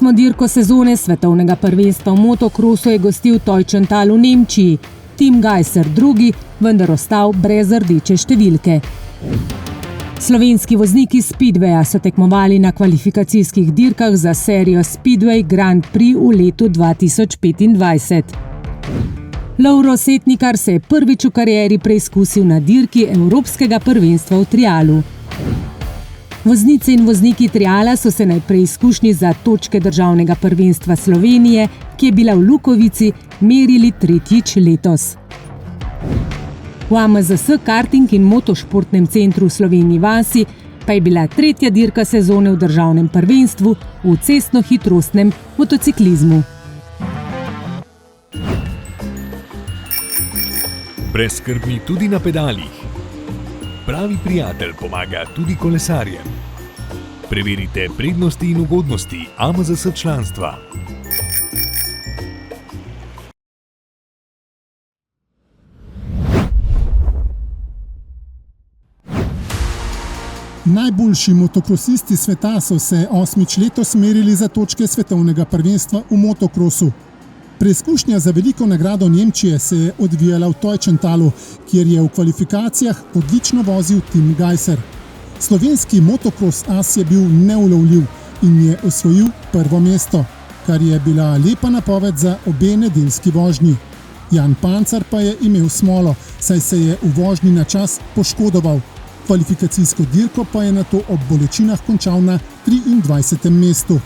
8. dirko sezone svetovnega prvenstva v motokrosu je gostil Teutschenthal v Nemčiji. Tim Gajser drugi, vendar ostal brez rdeče številke. Slovenski vozniki Speedwaya so tekmovali na kvalifikacijskih dirkah za serijo Speedway Grand Prix v letu 2025. Lovro Setnikar se je prvič v karieri preizkusil na dirki Evropskega prvenstva v trialu. Voznice in vozniki triala so se na preizkušnji za točke državnega prvenstva Slovenije, ki je bila v Lukovici, merili tretjič letos. V AMZS karting in motošportnem centru v Sloveniji vasi pa je bila tretja dirka sezone v državnem prvenstvu v cestno-hitrostnem motociklizmu. Brezskrbni tudi na pedalih. Pravi prijatelj pomaga tudi kolesarjem. Preverite prednosti in ugodnosti AMZS članstva. Najboljši motokrosisti sveta so se 8. letos merili za točke svetovnega prvenstva v motokrosu. Preizkušnja za veliko nagrado Nemčije se je odvijala v Teutschenthalu, kjer je v kvalifikacijah odlično vozil Tim Gajser. Slovenski motokros as je bil neulovljiv in je osvojil prvo mesto, kar je bila lepa napoved za obe nedeljski vožnji. Jan Pancar pa je imel smolo, saj se je v vožnji na čas poškodoval. Kvalifikacijsko dirko pa je nato ob bolečinah končal na 23. mestu.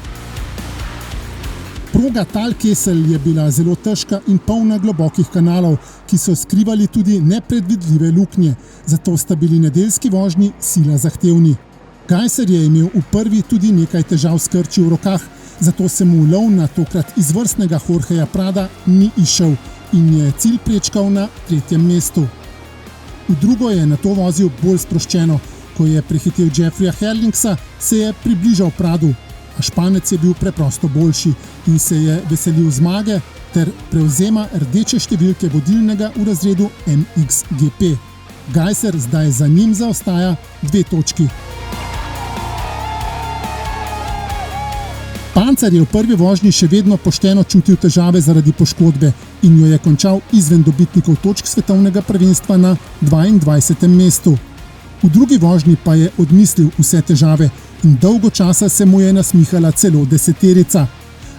Proga Thalkessel je bila zelo težka in polna globokih kanalov, ki so skrivali tudi nepredvidljive luknje, zato sta bili nedeljski vožnji sila zahtevni. Gajser je imel v prvi tudi nekaj težav s krči v rokah, zato se mu lov na tokrat izvrstnega Jorgeja Prada ni izšel in je cilj prečkal na 3. mestu. V drugo je nato vozil bolj sproščeno. Ko je prehitel Jeffreya Herlingsa, se je približal Pradu, a Španec je bil preprosto boljši in se je veselil zmage ter prevzema rdeče številke vodilnega v razredu MXGP. Gajser zdaj za njim zaostaja 2 točki. Pancar je v prvi vožnji še vedno pošteno čutil težave zaradi poškodbe in jo je končal izven dobitnikov točk svetovnega prvenstva na 22. mestu. V drugi vožnji pa je odmislil vse težave in dolgo časa se mu je nasmihala celo 10-terica.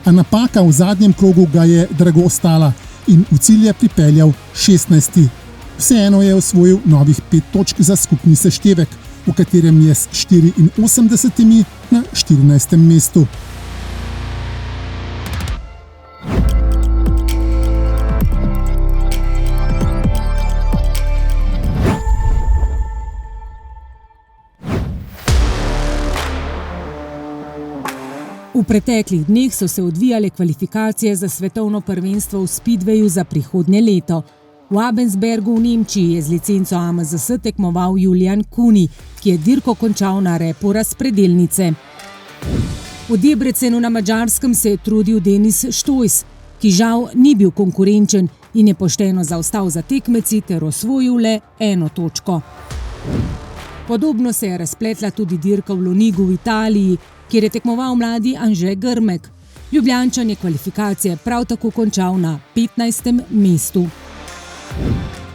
A napaka v zadnjem krogu ga je drago stala in v cilj je pripeljal 16. Vseeno je osvojil novih 5 točk za skupni seštevek, v katerem je s 84 na 14. mestu. V preteklih dneh so se odvijale kvalifikacije za svetovno prvenstvo v Speedwayu za prihodnje leto. V Abensbergu v Nemčiji je z licenco AMZS tekmoval Julian Kuni, ki je dirko končal na repu razpredelnice. V Debrecenu na Madžarskem se je trudil Denis Štojs, ki žal ni bil konkurenčen in je pošteno zaostal za tekmeci ter osvojil le 1 točko. Podobno se je razpletla tudi dirka v Lonigu v Italiji, kjer je tekmoval mladi Anže Grmek. Ljubljančan je kvalifikacije prav tako končal na 15. mestu.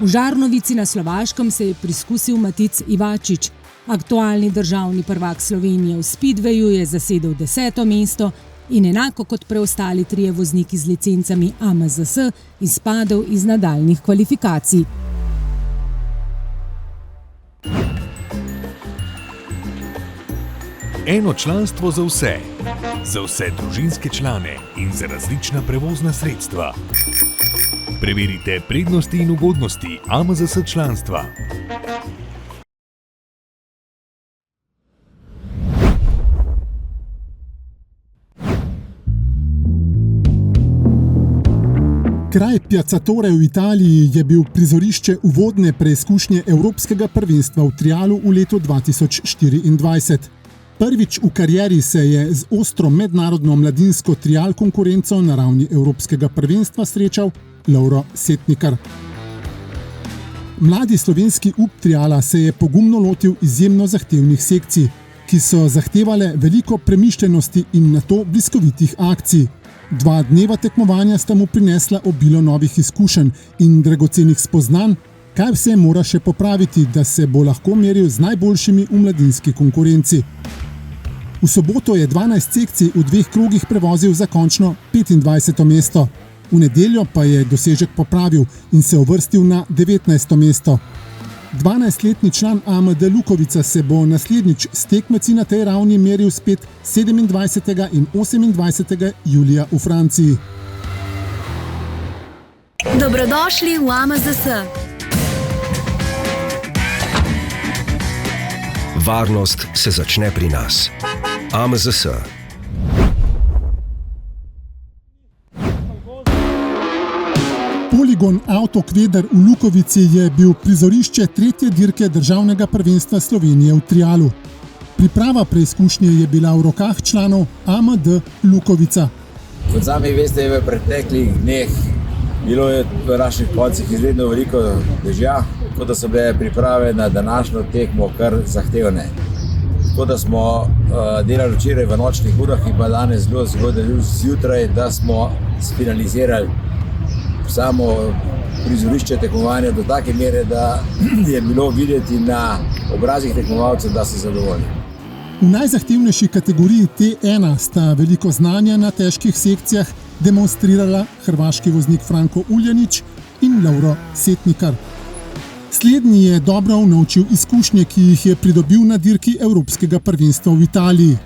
V Žarnovici na Slovaškem se je preizkusil Matic Ivačič. Aktualni državni prvak Slovenije v Speedwayu je zasedel 10. mesto in enako kot preostali 3 vozniki z licencami AMZS izpadel iz nadaljnjih kvalifikacij. Eno članstvo za vse družinske člane in za različna prevozna sredstva. Preverite prednosti in ugodnosti AMZS članstva. Kraj Piazzatore v Italiji je bil prizorišče uvodne preizkušnje Evropskega prvenstva v trialu v letu 2024. Prvič v karieri se je z ostro mednarodno mladinsko trial konkurenco na ravni Evropskega prvenstva srečal Lovro Setnikar. Mladi slovenski up triala se je pogumno lotil izjemno zahtevnih sekcij, ki so zahtevale veliko premišljenosti in nato bliskovitih akcij. 2 dneva tekmovanja sta mu prinesla obilo novih izkušenj in dragocenih spoznanj, kaj vse mora še popraviti, da se bo lahko meril z najboljšimi v mladinski konkurenci. V soboto je 12 sekcij v 2 krogih prevozil za končno 25. mesto. V nedeljo pa je dosežek popravil in se uvrstil na 19. mesto. 12-letni član AMD Lukovica se bo naslednjič s tekmeci na tej ravni meril spet 27. in 28. julija v Franciji. Dobrodošli v AMZS. Varnost se začne pri nas. AMZS. Poligon Auto Kveder v Lukovici je bil prizorišče 3. dirke državnega prvenstva Slovenije v trialu. Priprava preizkušnje je bila v rokah članov AMD Lukovica. Kot sami veste, v preteklih dneh bilo je v naših koncih izredno veliko dežja, tako da so bile priprave na današnjo tekmo kar zahtevne. Tako da smo delali včeraj v nočnih urah in pa danes zelo zgodaj zjutraj, da smo sfinalizirali samo prizorišče tekmovanja do take mere, da je bilo videti na obrazih tekmovalcev, da so zadovoljni. V najzahtevnejši kategoriji T1 sta veliko znanja na težkih sekcijah demonstrirala hrvaški voznik Franko Uljanić in Lovro Setnikar. Slednji je dobro unovčil izkušnje, ki jih je pridobil na dirki Evropskega prvenstva v Italiji.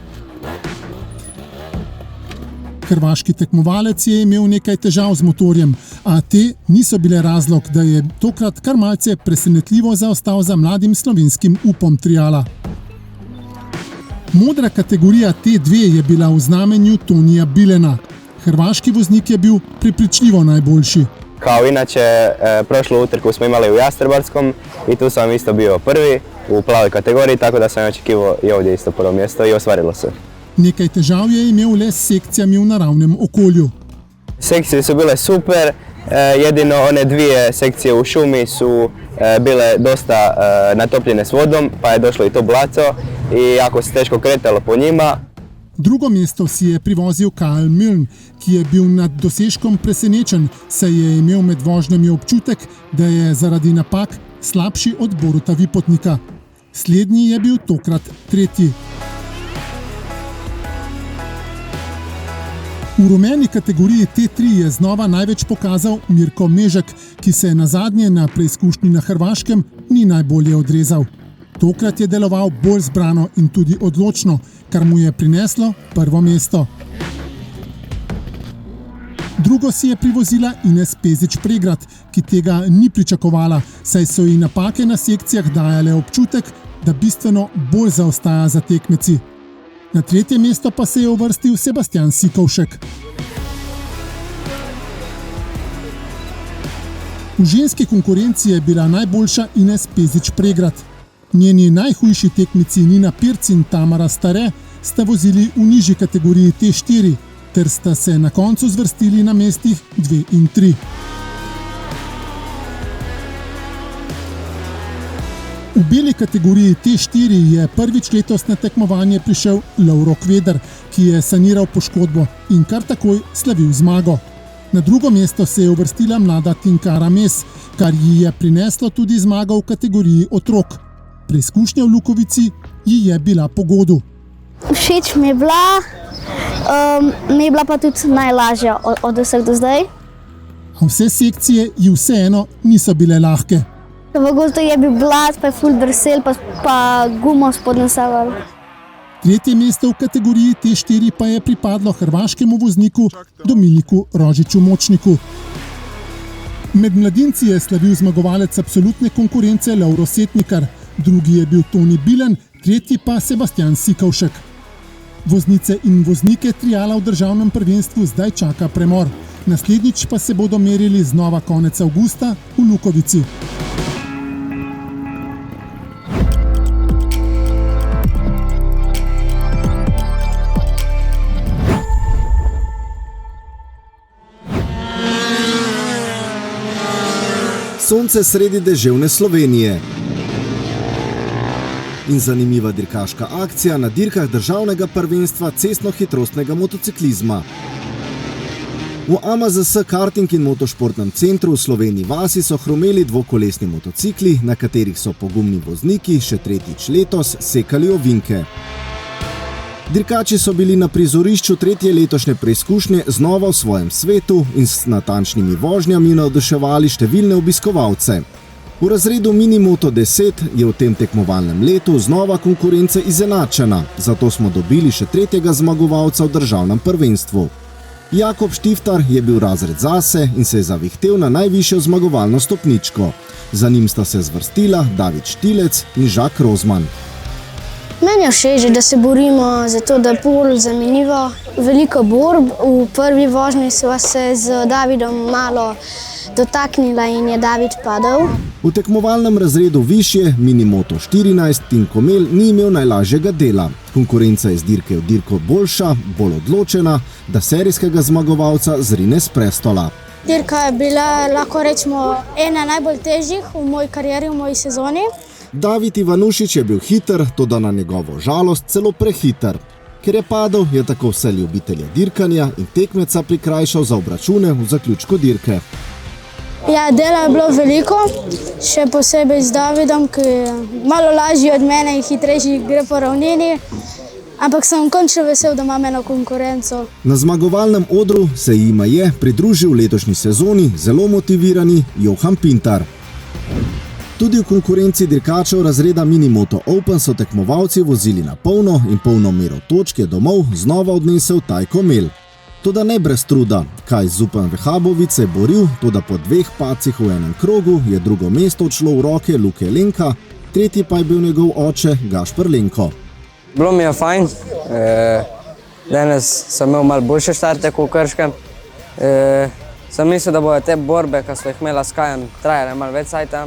Hrvaški tekmovalec je imel nekaj težav z motorjem, a te niso bile razlog, da je tokrat kar malce presenetljivo zaostal za mladim slovenskim upom triala. Modra kategorija T2 je bila v znamenju Tonija Bilena. Hrvaški voznik je bil prepričljivo najboljši. Kao inače, prošlu utrku smo imali u Jastrebarskom i tu sam isto bio prvi u plavoj kategoriji, tako da sam očekivao i ovdje isto prvo mjesto i ostvarilo se. Nekaj težav je imel le s sekcijami v naravnem okolju. Sekcije su bile super, jedino one 2 sekcije u šumi su bile dosta natopljene s vodom, pa je došlo i to blaco i jako se teško kretalo po njima. Drugo mesto si je privozil Karl Milne, ki je bil nad dosežkom presenečen, saj je imel med vožnjami občutek, da je zaradi napak slabši od Boruta Vipotnika. Slednji je bil tokrat 3. V rumeni kategoriji T3 je znova največ pokazal Mirko Mežek, ki se nazadnje na preizkušnji na Hrvaškem ni najbolje odrezal. Tokrat je deloval bolj zbrano in tudi odločno, kar mu je prineslo prvo mesto. Drugo si je privozila Ines Pezič-Pregrad, ki tega ni pričakovala, saj so ji napake na sekcijah dajale občutek, da bistveno bolj zaostaja za tekmeci. Na 3. mesto pa se je uvrstil Sebastian Sikovšek. V ženski konkurenci je bila najboljša Ines Pezič-Pregrad. Njeni najhujši tekmici Nina Pirc in Tamara Stare sta vozili v nižji kategoriji T4, ter sta se na koncu zvrstili na mestih 2 in 3. V beli kategoriji T4 je prvič letos na tekmovanje prišel Lovro Kveder, ki je saniral poškodbo in kar takoj slavil zmago. Na drugo mesto se je uvrstila mlada Tinkara Mes, kar ji je prineslo tudi zmago v kategoriji otrok. Preizkušnja v Lukovici ji je bila po godu. Všeč mi je bila pa tudi najlažja od vseh do zdaj. A vse sekcije ji vseeno niso bile lahke. V gozdu je bil blaz, pa je ful drsel, pa gumo spodnjo saval. 3. mesto v kategoriji T4 pa je pripadlo hrvaškemu vozniku Dominiku Rožiču Močniku. Med mladinci je slavil zmagovalec absolutne konkurence Lovro Setnikar, drugi je bil Toni Bilen, tretji pa Sebastian Sikovšek. Voznice in voznike triala v državnem prvenstvu zdaj čaka premor. Naslednjič pa se bodo merili znova konec avgusta v Lukovici. Sonce sredi deževne Slovenije. In zanimiva dirkaška akcija na dirkah državnega prvenstva cestno-hitrostnega motociklizma. V AMZS karting in motošportnem centru v Sloveniji vasi so hrumeli dvokolesni motocikli, na katerih so pogumni vozniki še tretjič letos sekali ovinke. Dirkači so bili na prizorišču tretje letošnje preizkušnje znova v svojem svetu in s natančnimi vožnjami navduševali številne obiskovalce. V razredu Mini Moto 10 je v tem tekmovalnem letu znova konkurence izenačena, zato smo dobili še tretjega zmagovalca v državnem prvenstvu. Jakob Štiftar je bil razred zase in se je zavihtel na najvišjo zmagovalno stopničko. Za njim sta se zvrstila David Štilec in Žak Rozman. Meni je všeč, da se borimo za to, da je bolj zanimivo. Veliko borb. V prvi vožnji sva se z Davidom malo dotaknila in je David padel. V tekmovalnem razredu višje, Mini Moto 14, Tim Komel ni imel najlažjega dela. Konkurenca je z dirke v dirko boljša, bolj odločena, da serijskega zmagovalca zrine s prestola. Dirka je bila, lahko rečemo, ena najbolj težjih v moji karieri, v moji sezoni. David Ivanušič je bil hiter, toda na njegovo žalost celo prehiter. Ker je padel, je tako vse ljubitelje dirkanja in tekmeca prikrajšal za obračune v zaključku dirke. Ja, dela je bilo veliko, še posebej z Davidom, ki je malo lažji od mene in hitrejši gre po ravnini. Ampak sem končno vesel, da imam eno konkurenco. Na zmagovalnem odru se jima je pridružil v letošnji sezoni zelo motivirani Johan Pintar. Tudi v konkurenci dirkačev razreda Mini Moto Open so tekmovalci vozili na polno in polno mero točk je domov znova odnesel Tajko Mel. Toda ne brez truda, kaj Zupan Vehabović se je boril, toda po dveh padcih v enem krogu je drugo mesto odšlo v roke Luke Lenka, tretji pa je bil njegov oče Gašper Lenko. Bilo mi je fajn, danes sem imel malo boljše štarte kot v Krškem. Sem mislil, da bojo te borbe, ki so jih imela s Kajem, trajale malo več sajta.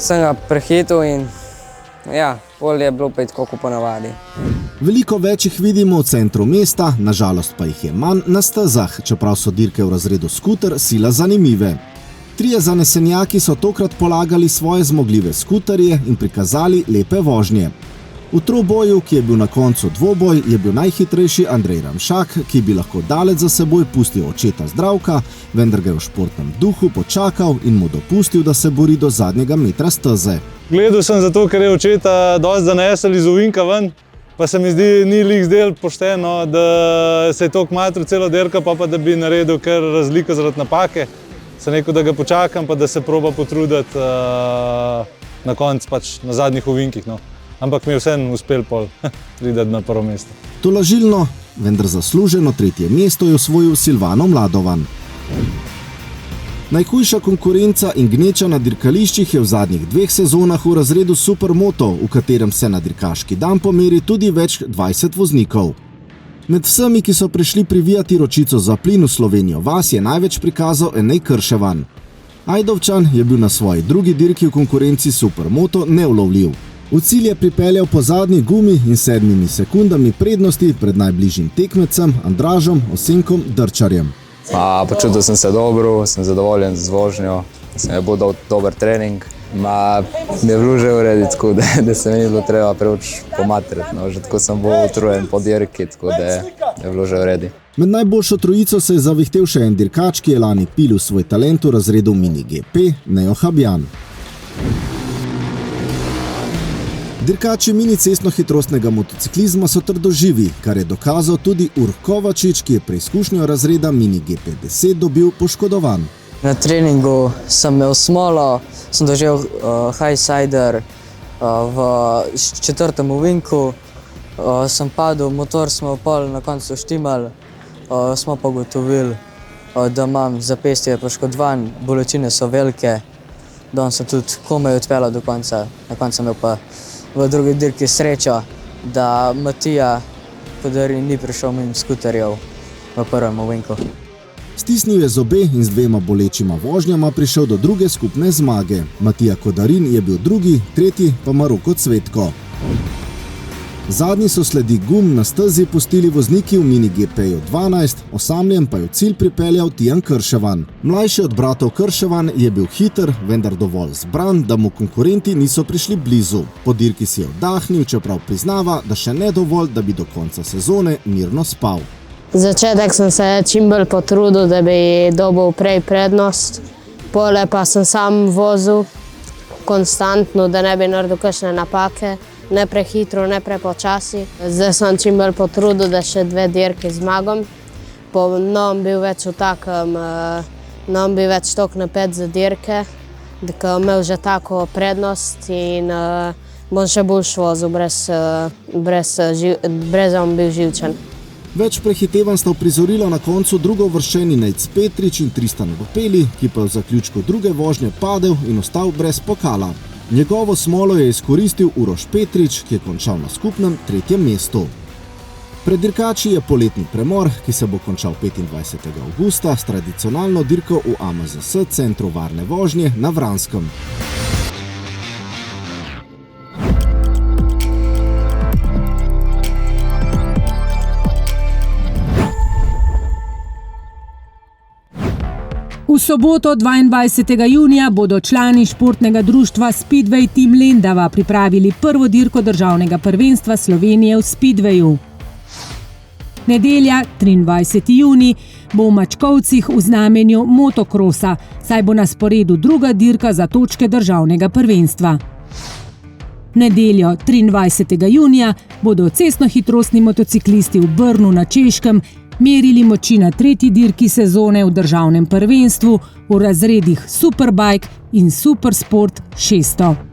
Sem ga prehitil in ja, bolje je bilo pet kot ponavadi. Veliko več jih vidimo v centru mesta, nažalost pa jih je manj na stezah, čeprav so dirke v razredu skuter sila zanimive. Trije zanesenjaki so tokrat polagali svoje zmogljive skuterje in prikazali lepe vožnje. V troboju, ki je bil na koncu dvoboj, je bil najhitrejši Andrej Ramšak, ki bi lahko daleč za seboj pustil očeta Zdravka, vendar ga je v športnem duhu počakal in mu dopustil, da se bori do zadnjega metra steze. Gledal sem zato, ker je očeta dosti zanesel iz ovinka ven, pa se mi zdi, ni lih zdel pošteno, da se je toliko matro celo dirka, pa da bi naredil kar razliko zaradi napake. Sem rekel, da ga počakam, pa da se proba potruditi na koncu, pač na zadnjih ovinkih. No. Ampak mi je vseeno uspel pol priti na prvo mesto. Tolažilno, vendar zasluženo tretje mesto je osvojil Silvano Mladovan. Najhujša konkurenca in gneča na dirkališčih je v zadnjih 2 sezonah v razredu Supermoto, v katerem se na dirkaški dan pomeri tudi več 20 voznikov. Med vsemi, ki so prišli privijati ročico za plin v Slovenijo vas, je največ prikazal Enej Krševan. Ajdovčan je bil na svoji drugi dirki v konkurenci Supermoto neulovljiv. V cilj je pripeljal po zadnji gumi in 7 sekundami prednosti pred najbližjim tekmecem Andražom Osenkom Drčarjem. Počutil sem se dobro, sem zadovoljen z vožnjo, sem je bil dober trening. Mi je bilo že v redu, tako da se mi ni bilo treba preveč pomatrati. No. Že tako sem bil utrujen po dirki, tako da je bilo že v redu. Med najboljšo trojico se je zavihtel še en dirkač, ki je lani pilil svoj talent v razredu Mini GP, Nejo Habjan. Dirkači mini cestno-hitrostnega motociklizma so trdoživi, kar je dokazal tudi Urh Kovačič, ki je preizkušnjo razreda Mini GP10 dobil poškodovan. Na treningu sem imel smolo, sem doživel highsider v 4. ovinku, sem padel, motor smo pol na koncu štimali, smo pa ugotovili, da imam zapestje poškodovan, bolečine so velike, danes sem tudi komaj odpeljal do konca, na koncu sem imel pa v drugi dirki srečo, da Matija Kodarin ni prišel mimo skuterjev v 1. ovinku. Stisnil je zobe in z 2 bolečima vožnjama prišel do druge skupne zmage. Matija Kodarin je bil drugi, tretji pa Maroko Cvetko. Zadnji so sledi gum na stezi pustili vozniki v mini GP-ju 12, osamljen pa je v cilj pripeljal Tijan Krševan. Mlajši od bratov Krševan je bil hiter, vendar dovolj zbran, da mu konkurenti niso prišli blizu. Po dirki si je vdahnil, čeprav priznava, da še ne dovolj, da bi do konca sezone mirno spal. Začetek sem se čim bolj potrudil, da bi dobil prej prednost. Pole pa sem sam vozil konstantno, da ne bi naredil kakšne napake. Ne prehitro, ne prepočasi. Zdaj sem čim bolj potrudil, da še 2 dirke zmagam. Bil več v takem, bil več tok napet za dirke, da sem imel že tako prednost in bom še boljš vozil, brez da bom bil živčen. Več prehitevanj sta uprizorila na koncu drugouvrščeni Nejc Petrič in Tristan Vopeli, ki pa je v zaključku druge vožnje padel in ostal brez pokala. Njegovo smolo je izkoristil Uroš Petrič, ki je končal na skupnem 3. mestu. Pred dirkači je poletni premor, ki se bo končal 25. avgusta s tradicionalno dirko v AMZS centru varne vožnje na Vranskem. V soboto 22. junija bodo člani športnega društva Speedway Team Lendava pripravili prvo dirko državnega prvenstva Slovenije v Speedwayu. Nedelja, 23. junij, bo v Mačkovcih v znamenju motokrosa, saj bo na sporedu druga dirka za točke državnega prvenstva. Nedeljo, 23. junija, bodo cestnohitrostni motociklisti v Brnu na Češkem merili moči na 3. dirki sezone v državnem prvenstvu v razredih Superbike in Supersport 600.